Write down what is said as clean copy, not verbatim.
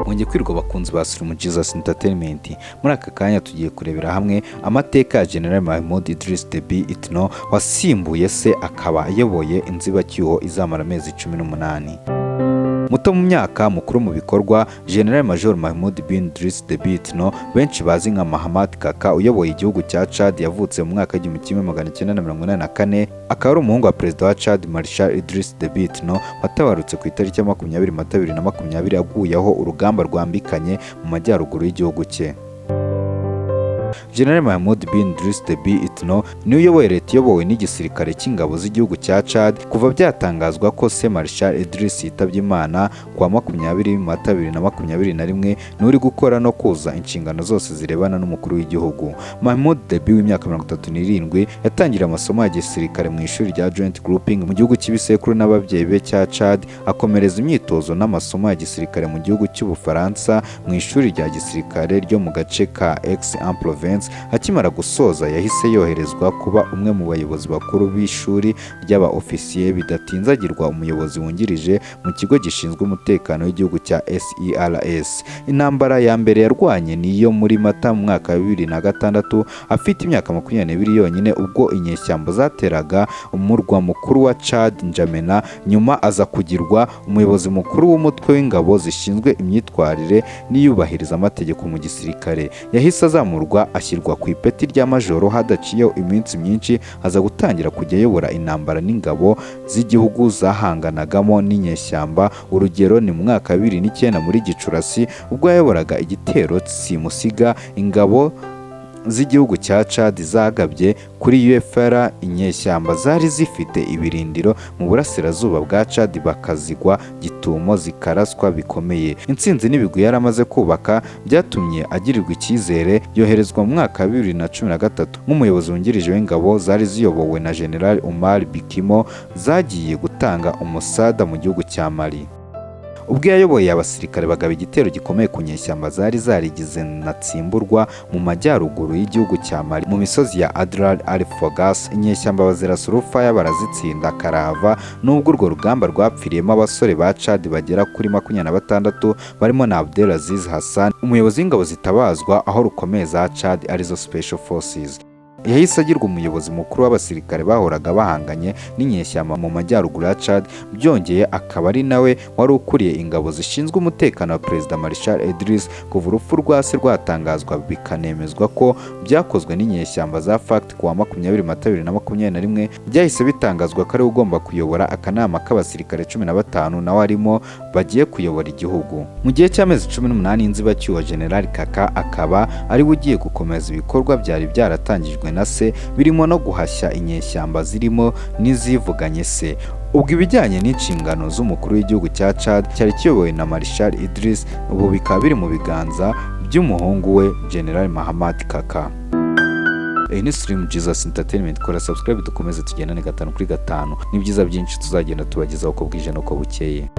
mwongeye kwirirwa bakunzi ba Slim Jesus Entertainment. Muri aka kanya tugiye kurebera hamwe amateka ya General Mahmoud Idriss Deby Itno wasimbuye se akaba ayoboye inzibacyuho izamara amezi 18. Muto mu myaka, mukuru mu bikorwa, General Major Mahmoud bin Idriss Deby Itno benshi bazi nka Mahamat Kaka uyoboye igihugu cya Chad yavutse mu mwaka w'1984, akaba ari umuhungu wa perezida wa Chad Marshal Idriss Deby Itno watabarutse ku itariki ya 20 Mata 2020 aguyeho urugamba rwambikanye mu majyaruguru y'igihugu cye. General Mahmoud bin Idriss Deby Itno niwe uyoboye leta iyobowe n'igisirikare cy'ingabo z'igihugu cya Chad kuva byatangazwa ko se Marshal Idriss yitabye Imana kuwa 20 Mata 2021, n'uri gukora no kuza inshingano zose zirebana n'umukuru w'igihugu. Mahmoud Deby w'imyaka 37 yatangira amasomo ya gisirikare mu ishuri rya Joint Grouping mu gihugu cy'ibisekuru n'ababyeyi be cya Chad, akomereza imyitozo n'amasomo ya gisirikare mu gihugu cy'Ubufaransa mu ishuri rya gisirikare ryo mu gace ka Aix-en-Provence. Akimara gusoza yahise yoherezwa kuba umwe mu bayobozi bakuru b'ishuri ry'aba ofisiye bidatinzagirwa umuyobozi wungirije mu kigo gishinzwe umutekano w'igihugu cya SERS. Intambara ya mbere yarwanye niyo muri Mata mu mwaka wa 2006 afite imyaka 22 yonyine, ubwo inyeshyamba zateraga umurwa mukuru wa Chad N'Djamena. Nyuma aza kugirwa umuyobozi mukuru w'umutwe w'ingabo zishinzwe imyitwarire n'iyubahiriza amategeko mu gisirikare. Yahise azamurwa ashyirwa ku ipeti rya majoro, hadaciyeho iminsi myinshi aza gutangira kujya ayobora intambara n'ingabo z'igihugu zahanganagamo n'inyeshyamba. Urugero ni mu mwaka wa 2009 muri Gicurasi ubwo yayoboraga igitero simusiga ingabo z'igihugu cya Chad zagabye kuri UFR. Inyeshyamba zari zifite ibirindiro mu burasirazuba bwa Chad bakazigwa gitumo zikaraswa bikomeye. Intsinzi n'ibigwi yaramaze kubaka byatumye agirirwa icyizere, yoherezwa mu mwaka wa 2013 nk'umuyobozi wungirije w'ingabo zari ziyobowe na General Omar Bikimo zagiye gutanga umusada mu gihugu cya Mali. Ubwo yayoboye abasirikare bagaba igitero gikomeye ku nyeshyamba zari zarigize natsimburwa mu majyaruguru y'igihugu cya Mali mu misozi ya Adrar al-Fogas. Inyeshyamba bazirasa urufaya barazitsinda karava, nubwo urwo rugamba rwapfiriyemo abasore ba Chad bagera kuri 26 barimo na Abdelaziz Hassan, umuyobozi w'ingabo zitabazwa aho rukomeye za Chad arizo Special Forces. Yahise agirwa umuyobozi mukuru w'abasirikare bahoraga bahanganye n'inyeshyamba mu majyaruguru ya Chad. Byongeye akaba ari nawe wari ukuriye ingabo zishinzwe umutekano wa perezida Marshal Idriss kuva urupfu rwa se rwatangazwa bikanemezwa ko byakozwe n'inyeshyamba za FACT kuwa 20 Mata 2021. Byahise bitangazwa ko ari ugomba kuyobora akanama k'abasirikare 15 nawe arimo bagiye kuyobora igihugu. Mu gihe cy'amezi 18 inzibacyuho General Kaka akaba ari ugiye gukomeza ibikorwa byari byaratangijwe na se, birimo no guhashya inyeshyamba zirimo n'izivuganye se. Ubwo ibijyanye n'inshingano z'umukuru w'igihugu cya Chad cyari kiyobowe na Marshal Idriss, ubu bikaba biri mu biganza by'umuhungu we General Mahamat Kaka. Iyi ni Slim Jesus Entertainment, kora subscribe dukomeze tugendane 5 kuri 5. Ni byiza byinshi tuzagenda tubagezaho uko bwije n'uko bukeye.